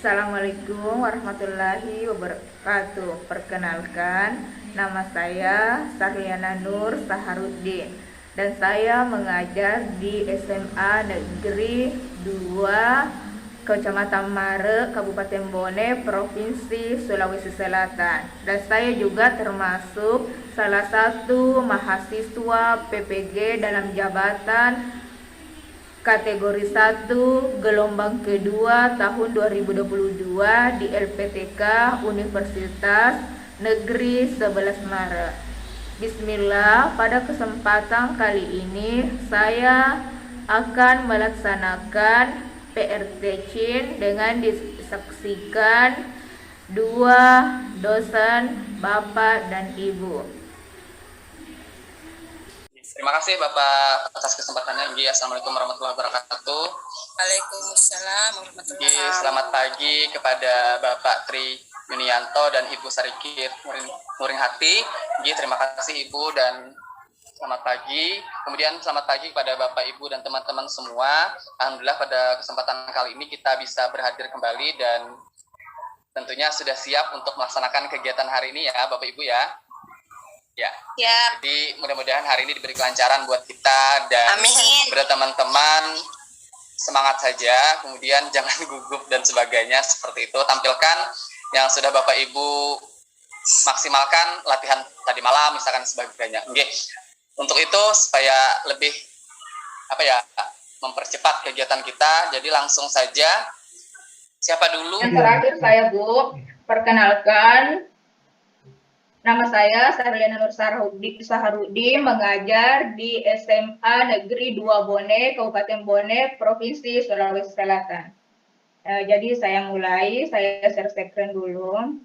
Assalamualaikum warahmatullahi wabarakatuh. Perkenalkan, nama saya Sahriana Nur Saharuddin dan saya mengajar di SMA Negeri 2 Kecamatan Mare, Kabupaten Bone, Provinsi Sulawesi Selatan. Dan saya juga termasuk salah satu mahasiswa PPG dalam jabatan kategori 1 gelombang kedua tahun 2022 di LPTK Universitas Negeri 11 Maret. Bismillah, pada kesempatan kali ini saya akan melaksanakan PRT CIN dengan disaksikan dua dosen Bapak dan Ibu. Terima kasih Bapak atas kesempatannya. Assalamualaikum warahmatullahi wabarakatuh. Waalaikumsalam warahmatullahi wabarakatuh. Selamat pagi kepada Bapak Tri Yunianto dan Ibu Sarikir Nuringhati. Terima kasih Ibu dan selamat pagi. Kemudian selamat pagi kepada Bapak Ibu dan teman-teman semua. Alhamdulillah pada kesempatan kali ini kita bisa berhadir kembali dan tentunya sudah siap untuk melaksanakan kegiatan hari ini ya Bapak Ibu ya. Ya. Jadi mudah-mudahan hari ini diberi kelancaran buat kita dan kepada teman-teman semangat saja, kemudian jangan gugup dan sebagainya seperti itu. Tampilkan yang sudah Bapak Ibu maksimalkan latihan tadi malam misalkan sebagainya. Oke. Untuk itu supaya lebih mempercepat kegiatan kita, jadi langsung saja. Siapa dulu? Yang terakhir saya Bu, perkenalkan. Nama saya Sahriana Nur Saharuddin, mengajar di SMA Negeri 2 Bone, Kabupaten Bone, Provinsi Sulawesi Selatan. Jadi saya mulai, saya share screen dulu.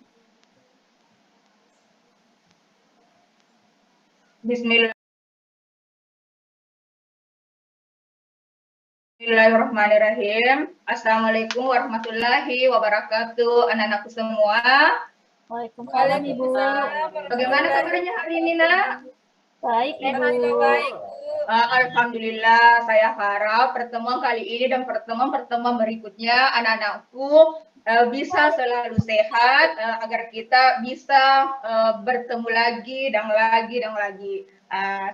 Bismillahirrahmanirrahim. Assalamualaikum warahmatullahi wabarakatuh, anak-anakku semua. Waalaikumsalam Ibu. Bagaimana kabarnya hari ini, Nak? Baik Ibu. Baik. Alhamdulillah, saya harap pertemuan kali ini dan pertemuan berikutnya anak-anakku bisa selalu sehat agar kita bisa bertemu lagi dan lagi.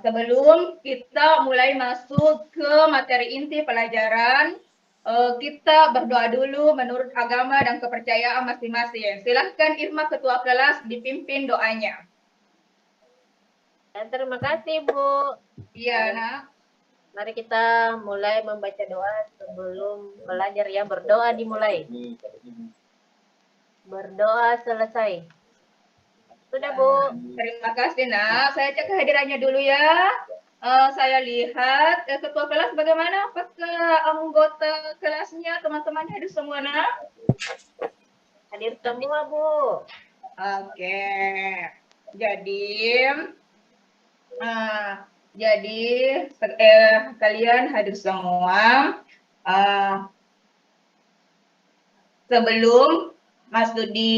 Sebelum kita mulai masuk ke materi inti pelajaran, kita berdoa dulu menurut agama dan kepercayaan masing-masing. Silahkan Irma Ketua Kelas dipimpin doanya. Terima kasih Bu. Iya, Nak. Mari kita mulai membaca doa sebelum belajar ya. Berdoa dimulai. Berdoa selesai. Sudah Bu. Terima kasih Nak. Saya cek kehadirannya dulu ya. Saya lihat ketua kelas bagaimana? Apakah anggota kelasnya teman-temannya hadir semua Nak? Hadir semua Bu. Oke. Jadi kalian hadir semua. Sebelum masuk di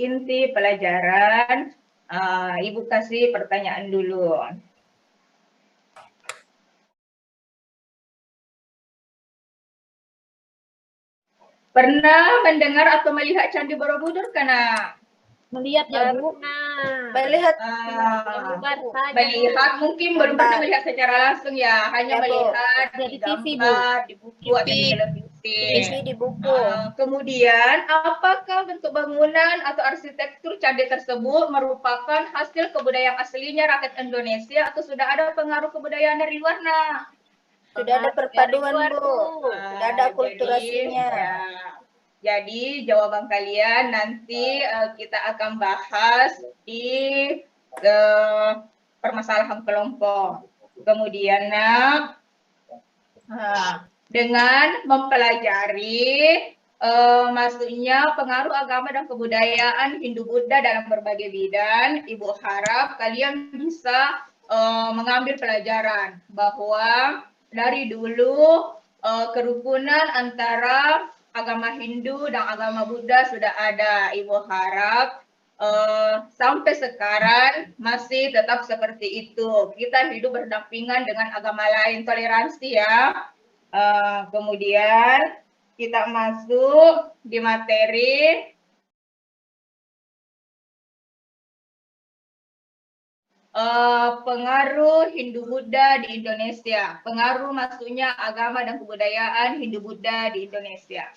inti pelajaran, Ibu kasih pertanyaan dulu. Pernah mendengar atau melihat Candi Borobudur Kana? Melihat ya Bu. Melihat. Melihat mungkin belum pernah melihat secara langsung ya, hanya melihat di gambar, di buku atau di televisi. Di buku. Kemudian apakah bentuk bangunan atau arsitektur candi tersebut merupakan hasil kebudayaan aslinya rakyat Indonesia atau sudah ada pengaruh kebudayaan dari luar Nah? Sudah ada perpaduan Bu. Sudah ada akulturasinya. Jadi jawaban kalian nanti kita akan bahas di permasalahan kelompok. Kemudian dengan mempelajari maksudnya pengaruh agama dan kebudayaan Hindu-Buddha dalam berbagai bidang, Ibu harap kalian bisa mengambil pelajaran bahwa dari dulu kerukunan antara agama Hindu dan agama Buddha sudah ada. Ibu harap sampai sekarang masih tetap seperti itu. Kita hidup berdampingan dengan agama lain, toleransi ya. Kemudian kita masuk di materi. Pengaruh Hindu-Buddha di Indonesia. Pengaruh maksudnya agama dan kebudayaan Hindu-Buddha di Indonesia.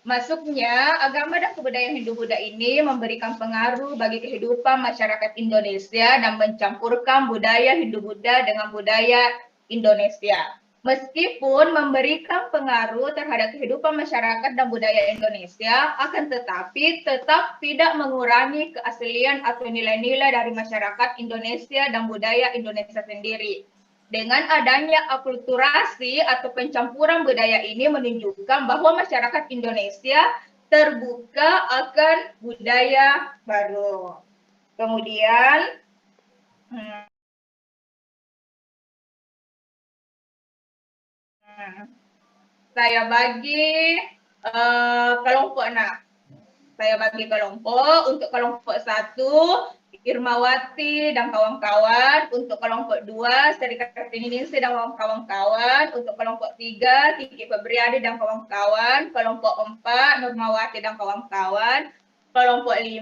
Masuknya, agama dan kebudayaan Hindu-Buddha ini memberikan pengaruh bagi kehidupan masyarakat Indonesia dan mencampurkan budaya Hindu-Buddha dengan budaya Indonesia. Meskipun memberikan pengaruh terhadap kehidupan masyarakat dan budaya Indonesia, akan tetapi tetap tidak mengurangi keaslian atau nilai-nilai dari masyarakat Indonesia dan budaya Indonesia sendiri. Dengan adanya akulturasi atau pencampuran budaya ini menunjukkan bahwa masyarakat Indonesia terbuka akan budaya baru. Kemudian, saya bagi kelompok. Saya bagi kelompok. Untuk kelompok 1, Irmawati dan kawan-kawan. Untuk kelompok 2, Sri Kartini-Ningsih dan kawan-kawan. Untuk kelompok 3, Kiki Febriadi dan kawan-kawan. Kelompok 4, Nurmawati dan kawan-kawan. Kelompok 5,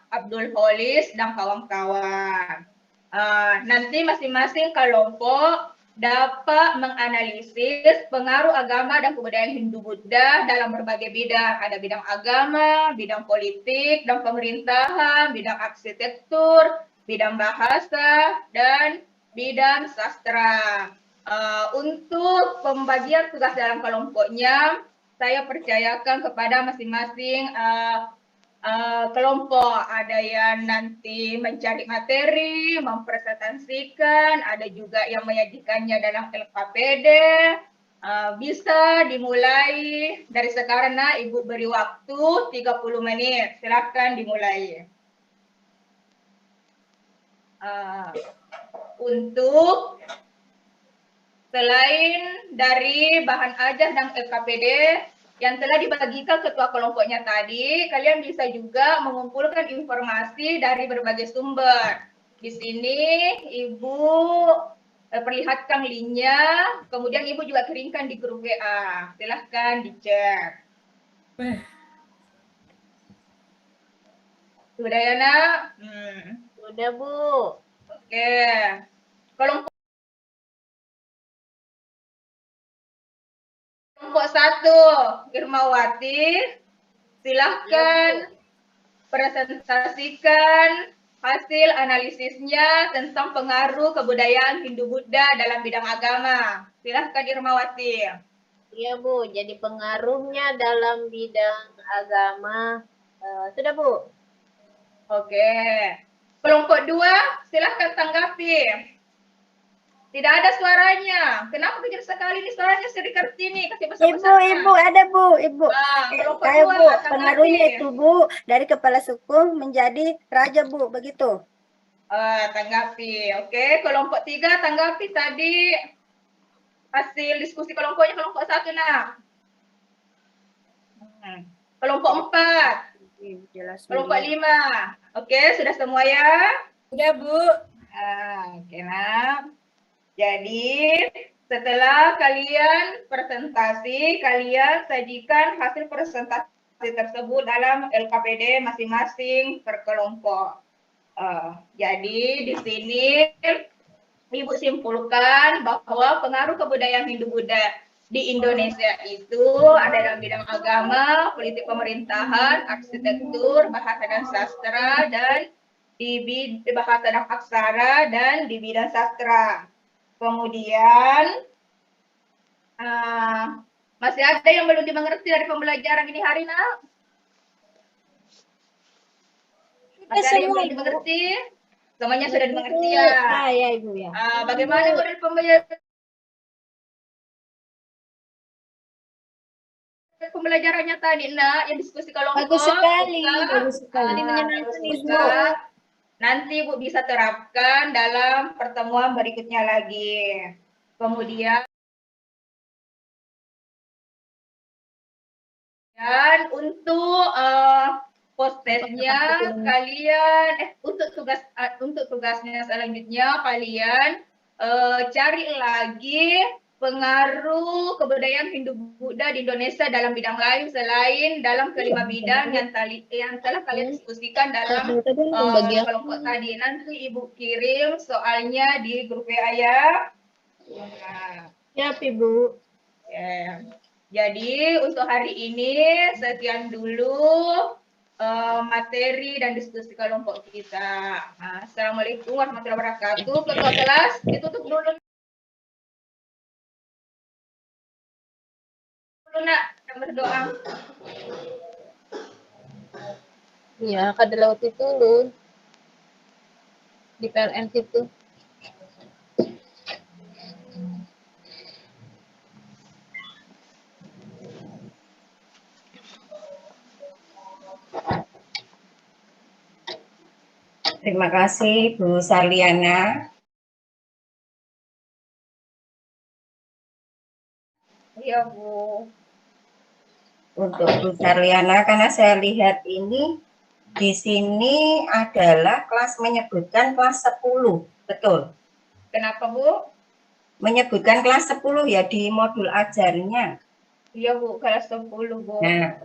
Abdul Holis dan kawan-kawan. Nanti masing-masing kelompok dapat menganalisis pengaruh agama dan kebudayaan Hindu-Buddha dalam berbagai bidang. Ada bidang agama, bidang politik dan pemerintahan, bidang arsitektur, bidang bahasa, dan bidang sastra. Untuk pembagian tugas dalam kelompoknya, saya percayakan kepada masing-masing kelompok. Ada yang nanti mencari materi, mempresentasikan, ada juga yang menyajikannya dalam LKPD. Bisa dimulai dari sekarang. Ibu beri waktu 30 menit. Silakan dimulai. Untuk selain dari bahan ajar dan LKPD yang telah dibagikan ketua kelompoknya tadi, kalian bisa juga mengumpulkan informasi dari berbagai sumber. Di sini Ibu perlihatkan linknya, kemudian Ibu juga kirimkan di grup WA. Silahkan dicek. Sudah ya, Nak? Sudah, Bu. Oke. Kelompok 1, Irmawati, silahkan presentasikan hasil analisisnya tentang pengaruh kebudayaan Hindu-Buddha dalam bidang agama. Silahkan Irmawati. Iya, Bu. Jadi pengaruhnya dalam bidang agama. Sudah, Bu. Oke. Kelompok 2, silahkan tanggapi. Tidak ada suaranya. Kenapa kecil sekali nih suaranya Sri Kartini? Kasih besar-besar. Ibu, ada Bu, Ibu. Kelompok Kayak 2, Bu, pengaruhnya itu Bu, dari kepala suku menjadi raja Bu, begitu. Tanggapi. Oke, kelompok 3 tanggapi tadi hasil diskusi kelompoknya. Kelompok 1, Nak. Kelompok 4. Kelompok 5. Oke, sudah semua ya? Sudah, Bu. Oke, Nak. Jadi, setelah kalian presentasi, kalian sajikan hasil presentasi tersebut dalam LKPD masing-masing per kelompok. Jadi, di sini Ibu simpulkan bahwa pengaruh kebudayaan Hindu-Buddha di Indonesia itu ada dalam bidang agama, politik pemerintahan, arsitektur, bahasa dan sastra, dan di bahasa dan aksara, dan di bidang sastra. Kemudian, masih ada yang belum dimengerti dari pembelajaran ini hari, Nak? Masih ada yang belum dimengerti? Semuanya sudah dimengerti ya? Ya, Ibu ya. Bagaimana model pembelajarannya tadi, Nak? Yang diskusi kelompok? Bagus sekali. Menyenangkan, Ibu. Nanti Ibu bisa terapkan dalam pertemuan berikutnya lagi. Kemudian untuk post-testnya kalian untuk tugasnya selanjutnya kalian cari lagi pengaruh kebudayaan Hindu-Buddha di Indonesia dalam bidang lain selain dalam kelima bidang yang telah kalian diskusikan dalam kelompok tadi. Nanti Ibu kirim soalnya di grup WA ya. Nah, Ya, Ibu. ya. Jadi untuk hari ini sekian dulu materi dan diskusi kelompok kita. Nah, Assalamualaikum warahmatullahi wabarakatuh. Ketua kelas ditutup dulu. Nak berdoa. Iya, kada lewat itu Lun. Di PLN situ. Terima kasih Bu Sarliana. Iya, Bu. Untuk Bu Sarliana, karena saya lihat ini di sini adalah kelas menyebutkan kelas 10, betul? Kenapa, Bu? Menyebutkan kelas 10 ya di modul ajarnya. Iya, Bu, kelas 10, Bu. Nah,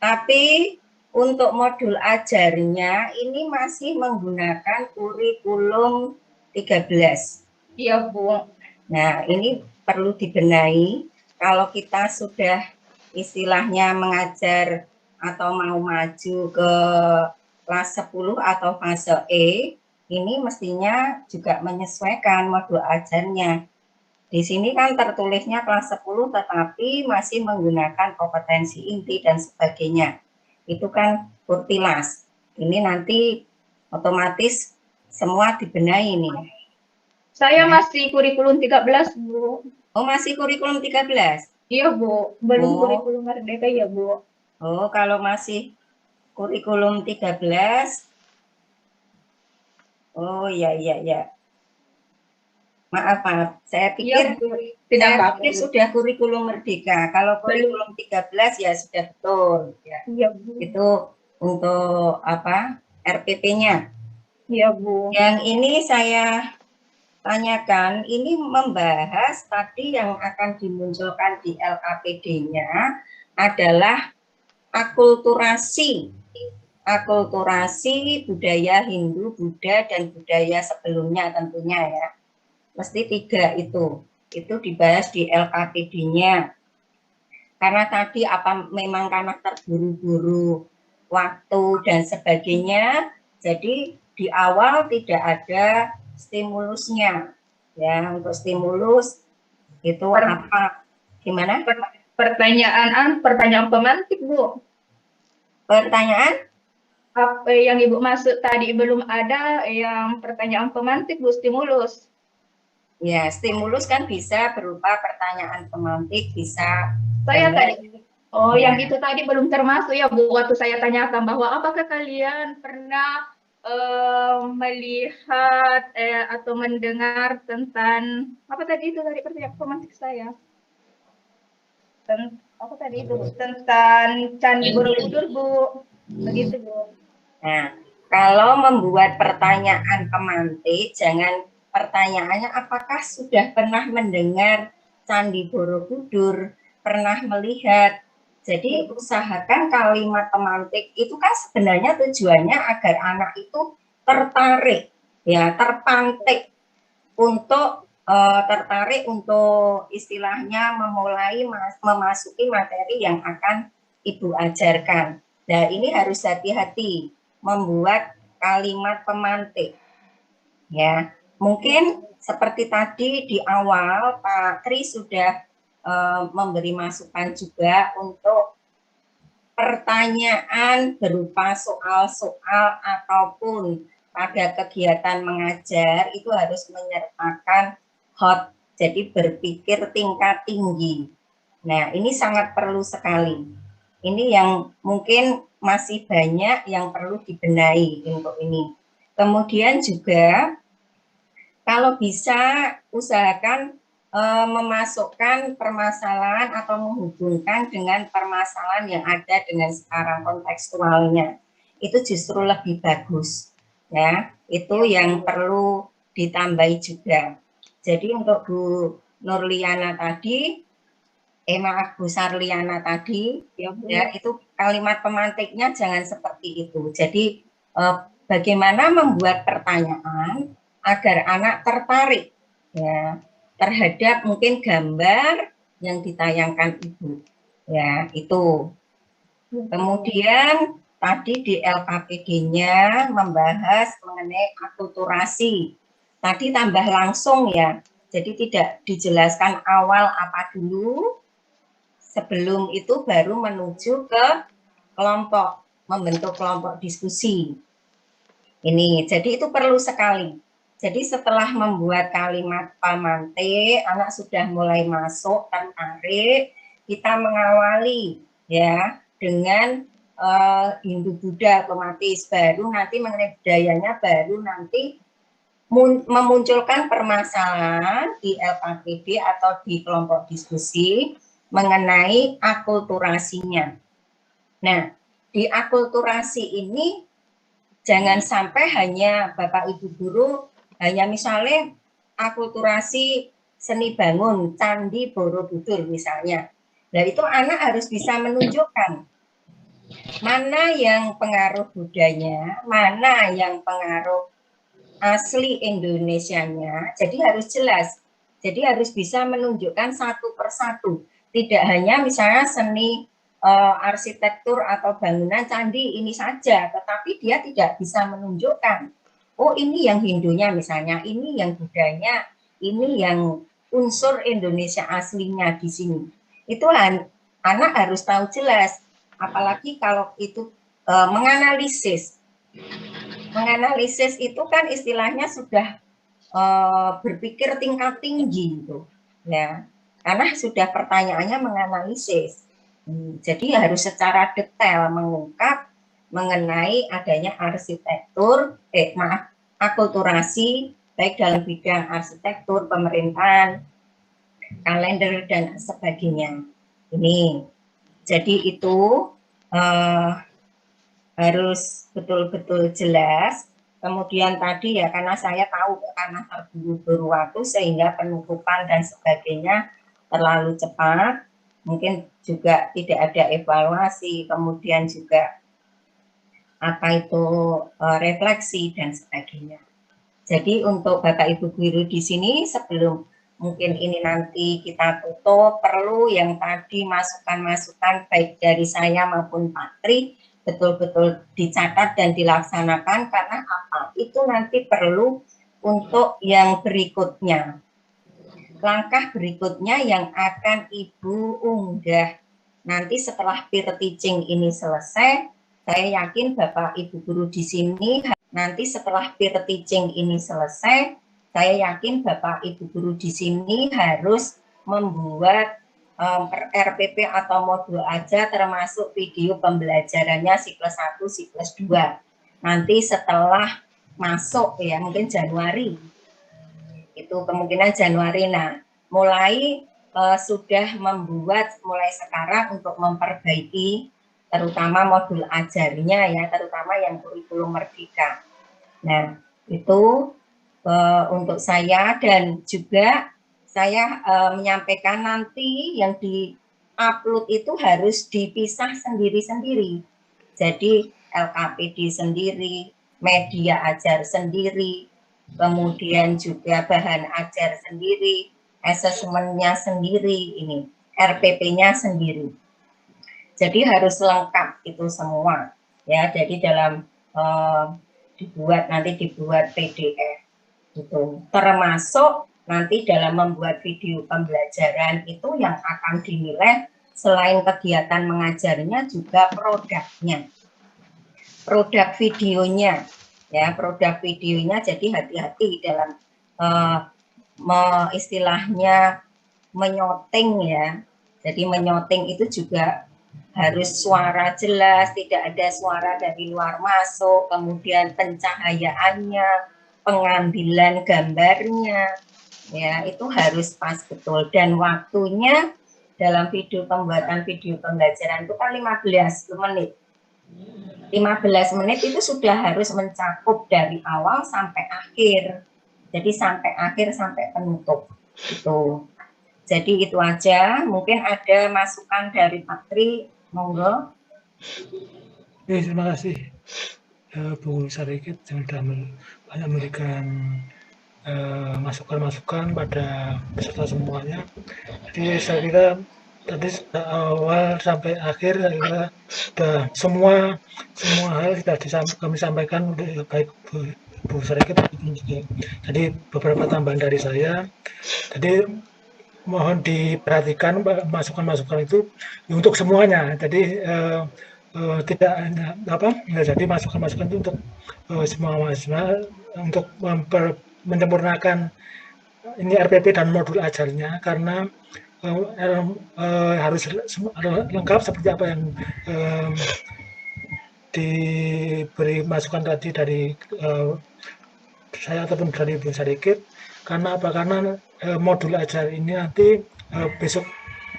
tapi untuk modul ajarnya ini masih menggunakan kurikulum 13. Iya, Bu. Nah, ini perlu dibenahi. Kalau kita sudah istilahnya mengajar atau mau maju ke kelas 10 atau fase E, ini mestinya juga menyesuaikan modul ajarnya. Di sini kan tertulisnya kelas 10 tetapi masih menggunakan kompetensi inti dan sebagainya. Itu kan kurtilas. Ini nanti otomatis semua dibenahi nih. Saya masih kurikulum 13, Bu. Oh, masih kurikulum 13? Iya, Bu. Belum Oh. kurikulum merdeka ya, Bu. Oh, kalau masih kurikulum 13. Oh, iya. Maaf. Saya pikir, Iya, Bu. Tidak apa-apa. sudah kurikulum merdeka. Kalau kurikulum 13 ya sudah betul. Ya. Iya, Bu. Itu untuk apa? RPP-nya. Iya, Bu. Yang ini saya tanyakan, ini membahas tadi yang akan dimunculkan di LKPD-nya adalah akulturasi budaya Hindu, Buddha, dan budaya sebelumnya tentunya ya. Mesti 3 itu dibahas di LKPD-nya. Karena tadi memang karena terburu-buru waktu dan sebagainya, jadi di awal tidak ada stimulusnya. Ya, untuk stimulus itu apa? Gimana? Pertanyaan pemantik, Bu. Pertanyaan? Apa yang Ibu maksud tadi belum ada yang pertanyaan pemantik, Bu, stimulus. Ya, stimulus kan bisa berupa pertanyaan pemantik, bisa. Saya tadi. Oh, ya. yang itu tadi belum termasuk ya, Bu. Waktu saya tanyakan bahwa apakah kalian pernah melihat atau mendengar tentang apa tadi itu dari pertanyaan pemantik saya? Apa tadi itu, Bu? Tentang Candi Borobudur, Bu. Begitu, Bu. Nah, kalau membuat pertanyaan pemantik, jangan pertanyaannya apakah sudah pernah mendengar Candi Borobudur, pernah melihat. Jadi usahakan kalimat pemantik itu kan sebenarnya tujuannya agar anak itu tertarik, ya terpantik untuk istilahnya memulai memasuki materi yang akan Ibu ajarkan. Nah, ini harus hati-hati membuat kalimat pemantik. Ya, mungkin seperti tadi di awal Pak Tri sudah memberi masukan juga untuk pertanyaan berupa soal-soal ataupun pada kegiatan mengajar itu harus menyertakan hot, jadi berpikir tingkat tinggi. Nah, ini sangat perlu sekali. Ini yang mungkin masih banyak yang perlu dibenahi untuk ini. Kemudian juga kalau bisa usahakan memasukkan permasalahan atau menghubungkan dengan permasalahan yang ada dengan sekarang kontekstualnya. Itu justru lebih bagus. Ya, itu yang perlu ditambahi juga. Jadi untuk Bu Nurliana tadi, maaf Bu Sarliana tadi, ya itu kalimat pemantiknya jangan seperti itu. Jadi bagaimana membuat pertanyaan agar anak tertarik ya terhadap mungkin gambar yang ditayangkan Ibu. Ya, itu. Kemudian tadi di LKPD-nya membahas mengenai akulturasi. Tadi tambah langsung ya. Jadi tidak dijelaskan awal apa dulu, sebelum itu baru menuju ke kelompok, membentuk kelompok diskusi. Ini, jadi itu perlu sekali. Jadi setelah membuat kalimat pamante, anak sudah mulai masuk, tertarik, kita mengawali ya dengan Hindu Buddha otomatis, baru nanti mengenai budayanya, baru nanti memunculkan permasalahan di LKPD atau di kelompok diskusi mengenai akulturasinya. Nah, di akulturasi ini jangan sampai hanya Bapak Ibu guru hanya misalnya akulturasi seni bangun Candi Borobudur misalnya. Nah, itu anak harus bisa menunjukkan mana yang pengaruh Budanya, mana yang pengaruh asli Indonesianya, jadi harus jelas. Jadi harus bisa menunjukkan satu persatu. Tidak hanya misalnya seni arsitektur atau bangunan candi ini saja, tetapi dia tidak bisa menunjukkan, oh ini yang Hindunya misalnya, ini yang Budanya, ini yang unsur Indonesia aslinya di sini. Itu anak harus tahu jelas, apalagi kalau itu menganalisis. Menganalisis itu kan istilahnya sudah berpikir tingkat tinggi gitu, ya, karena sudah pertanyaannya menganalisis. Jadi harus secara detail mengungkap mengenai adanya arsitektur, akulturasi baik dalam bidang arsitektur, pemerintahan, kalender dan sebagainya. Ini, jadi itu harus betul-betul jelas. Kemudian tadi ya karena saya tahu karena terburu-buru waktu sehingga penutupan dan sebagainya terlalu cepat, mungkin juga tidak ada evaluasi, kemudian juga apa itu refleksi dan sebagainya. Jadi untuk Bapak Ibu guru di sini sebelum mungkin ini nanti kita tutup, perlu yang tadi masukan-masukan baik dari saya maupun Pak Tri betul-betul dicatat dan dilaksanakan, karena apa? Itu nanti perlu untuk yang berikutnya. Langkah berikutnya yang akan Ibu unggah. Nanti setelah peer teaching ini selesai, saya yakin Bapak Ibu guru di sini, nanti setelah peer teaching ini selesai, saya yakin Bapak Ibu guru di sini harus membuat RPP atau modul aja termasuk video pembelajarannya siklus 1, siklus 2. Nanti setelah masuk ya mungkin Januari. Itu kemungkinan Januari. Nah, mulai sudah membuat mulai sekarang untuk memperbaiki terutama modul ajarnya ya, terutama yang kurikulum merdeka. Nah, itu untuk saya dan juga saya menyampaikan nanti yang di-upload itu harus dipisah sendiri-sendiri. Jadi LKPD sendiri, media ajar sendiri, kemudian juga bahan ajar sendiri, asesmennya sendiri, ini RPP-nya sendiri. Jadi harus lengkap itu semua. Ya, jadi dalam nanti dibuat PDF itu termasuk nanti dalam membuat video pembelajaran itu yang akan dinilai selain kegiatan mengajarnya juga produknya, produk videonya ya, produk videonya. Jadi hati-hati dalam istilahnya menyoting ya. Jadi menyoting itu juga harus suara jelas, tidak ada suara dari luar masuk, kemudian pencahayaannya, pengambilan gambarnya, ya itu harus pas betul, dan waktunya dalam pembuatan video pembelajaran itu kan 15 menit. 15 menit itu sudah harus mencakup dari awal sampai akhir. Jadi sampai akhir, sampai penutup. Itu. Jadi itu aja, mungkin ada masukan dari Pak Tri, monggo. Terima kasih Bu Sarikit yang sudah banyak memberikan masukan-masukan pada peserta semuanya. Jadi saya kira tadi awal sampai akhir saya kira sudah semua hal sudah kami sampaikan, baik Bu Sarikit. Jadi beberapa tambahan dari saya. Jadi mohon diperhatikan masukan-masukan itu untuk semuanya. Jadi tidak jadi masukan-masukan itu untuk semua mahasiswa untuk menyempurnakan ini RPP dan modul ajarnya, karena harus lengkap seperti apa yang diberi masukan tadi dari saya ataupun dari Bu Sarikit. Karena apa? Karena modul ajar ini nanti besok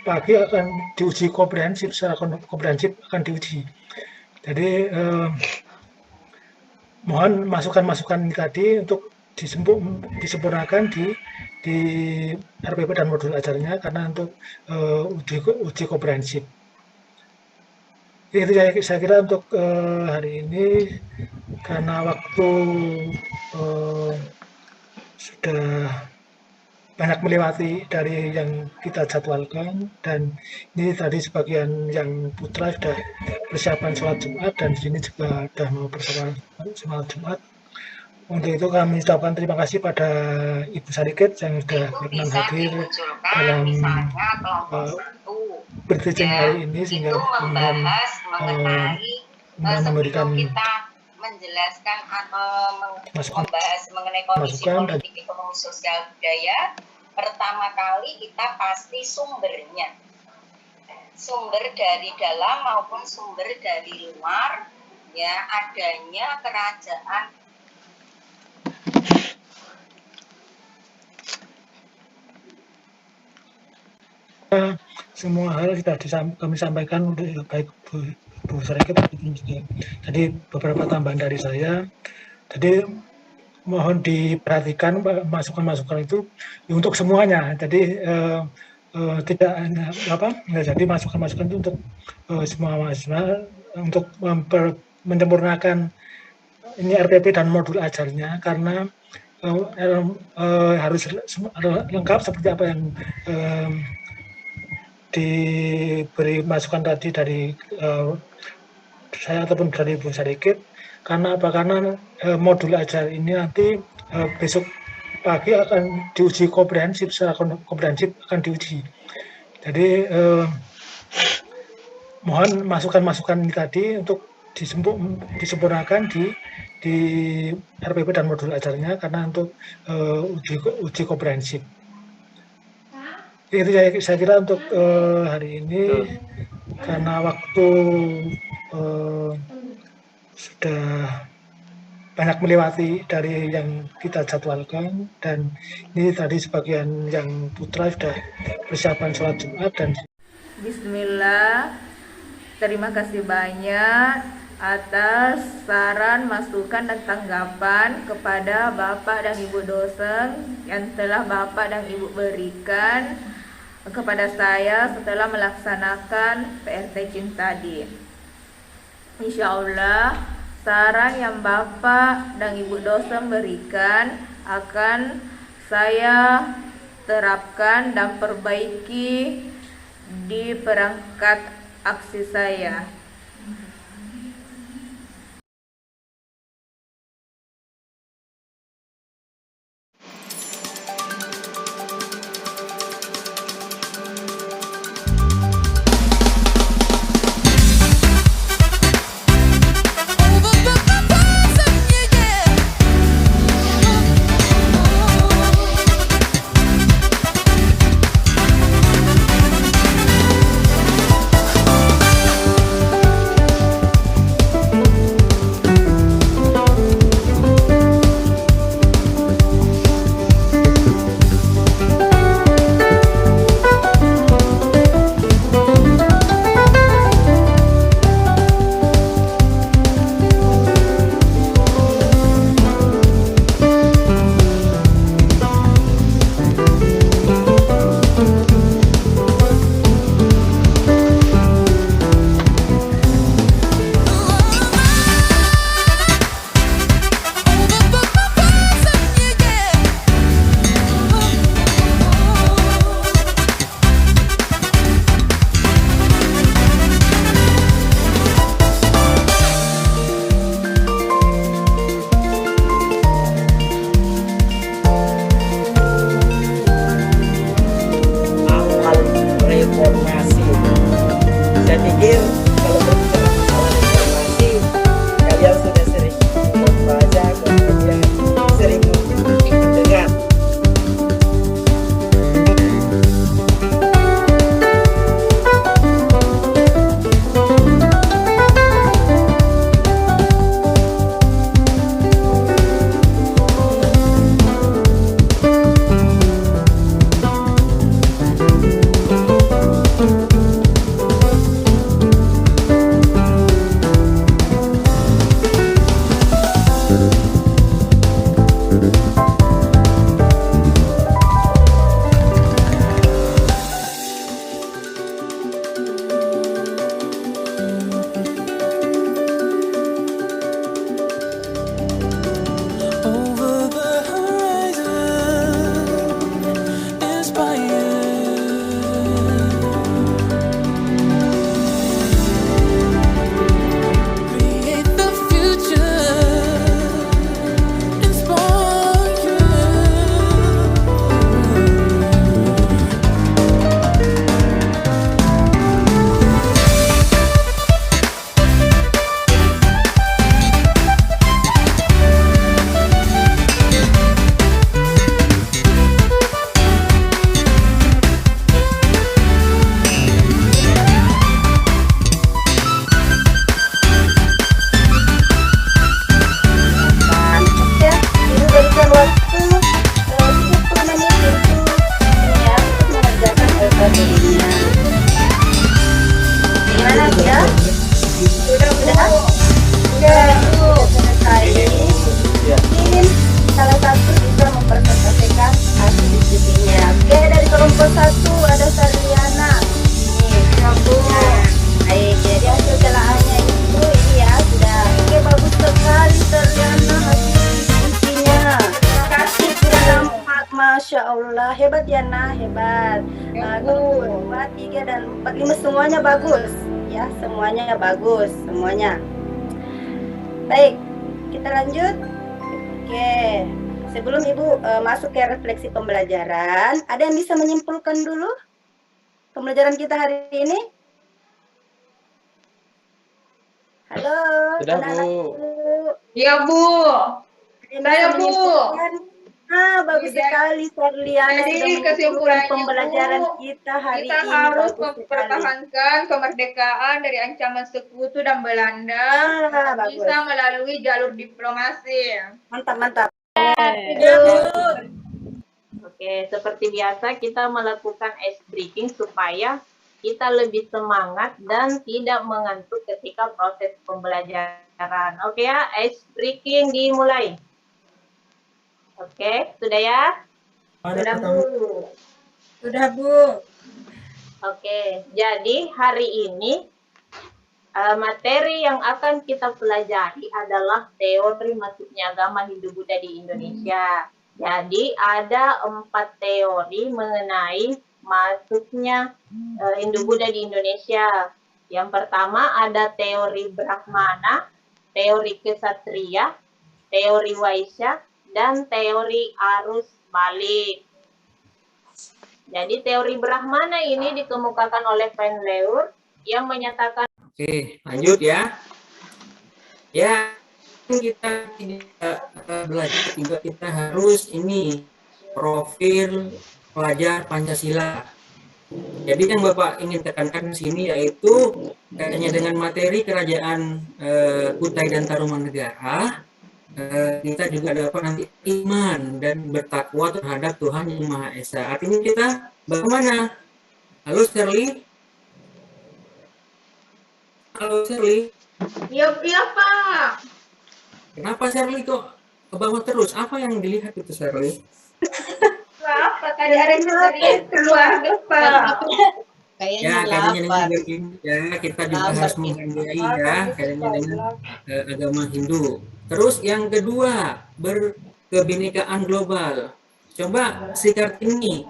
pagi akan diuji komprehensif, secara komprehensif akan diuji. Jadi mohon masukan-masukan ini tadi untuk disempurnakan di RPP dan modul ajarnya, karena untuk uji komprehensif. Itu saya kira untuk hari ini, karena waktu sudah banyak melewati dari yang kita jadwalkan, dan ini tadi sebagian yang putra sudah persiapan sholat Jumat, dan di sini juga sudah mau persiapan sholat Jumat. Untuk itu kami ucapkan terima kasih pada Ibu Sarikit yang sudah berkenan hadir dalam briefing hari ini, sehingga memberikan menjelaskan atau membahas mengenai kondisi politik ekonomi sosial budaya. Pertama kali kita pasti sumbernya, sumber dari dalam maupun sumber dari luar, ya, adanya kerajaan semua hal sudah kami sampaikan, baik Bu Sarikit. Jadi beberapa tambahan dari saya. Jadi mohon diperhatikan masukan-masukan itu untuk semuanya. Jadi tidak jadi masukan-masukan itu untuk semua mahasiswa untuk menyempurnakan ini RPP dan modul ajarnya, karena harus lengkap seperti apa yang diberi masukan tadi dari saya ataupun dari Bu Sarikit. Karena apa? Karena modul ajar ini nanti besok pagi akan diuji komprehensif, secara komprehensif akan diuji. Jadi mohon masukan-masukan ini tadi untuk disempurnakan di RPP dan modul ajarnya, karena untuk uji komprehensif. Itu saya kira untuk hari ini, karena waktu sudah banyak melewati dari yang kita jadwalkan, dan ini tadi sebagian yang putra sudah persiapan sholat Jumat. Dan Bismillah, terima kasih banyak atas saran, masukan, dan tanggapan kepada Bapak dan Ibu dosen yang telah Bapak dan Ibu berikan kepada saya setelah melaksanakan PRT tadi. Insya Allah saran yang Bapak dan Ibu dosen berikan akan saya terapkan dan perbaiki di perangkat aksi saya. Alhamdulillah, hebat ya Nah, hebat. Bu. 2, 3 dan 4, 5 semuanya bagus. Ya, semuanya bagus, semuanya. Baik, kita lanjut. Oke, sebelum Ibu masuk ke refleksi pembelajaran, ada yang bisa menyimpulkan dulu pembelajaran kita hari ini? Halo, Sudah, anak-anak Bu. Ibu. Iya, Bu. Ada yang Saya, bisa Bu. menyimpulkan? Bagus Jadi- sekali Sarliana Jadi sudah menyimpulkan kesimpulannya, pembelajaran Bu, kita hari Kita ini. harus Bagus sekali. mempertahankan kemerdekaan dari ancaman sekutu dan Belanda Bagus. bisa melalui jalur diplomasi. Mantap, mantap. Oke, seperti biasa kita melakukan ice breaking supaya kita lebih semangat dan tidak mengantuk ketika proses pembelajaran. Oke ya, ice breaking dimulai. Oke, sudah ya? Sudah, Bu. Sudah, Bu. Oke, jadi hari ini materi yang akan kita pelajari adalah teori masuknya agama Hindu-Buddha di Indonesia. Jadi ada 4 teori mengenai masuknya Hindu-Buddha di Indonesia. Yang pertama ada teori Brahmana, teori Kesatria, teori Waisya, dan teori arus balik. Jadi teori Brahmana ini dikemukakan oleh Van Leur yang menyatakan. Oke, lanjut ya. Ya, kita tidak belajar juga kita harus ini profil pelajar Pancasila. Jadi yang Bapak ingin tekankan di sini yaitu kaitannya dengan materi kerajaan Kutai dan Tarumanegara. Kita juga dapat nanti iman dan bertakwa terhadap Tuhan Yang Maha Esa. Artinya kita bagaimana? Halo Shirley? Halo Shirley? Iya, Pak. Kenapa Shirley kok ke bawah terus? Apa yang dilihat itu Shirley? Apa tadi ada dari keluarga, Pak? Ya, kayaknya dengan ini ya kita juga harus menghargai ya kayaknya dengan agama Hindu. Terus yang kedua, berkebinekaan global. Coba si Kartini,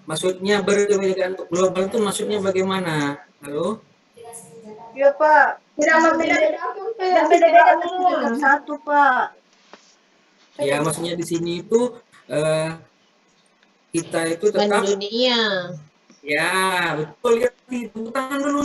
maksudnya berkebinekaan global itu maksudnya bagaimana? Halo? Iya, Pak. Tidak membedakan, Pak. Tetap satu, Pak. Ya, maksudnya di sini itu kita itu tetap dunia. ya betul ya, tepuk tangan dulu.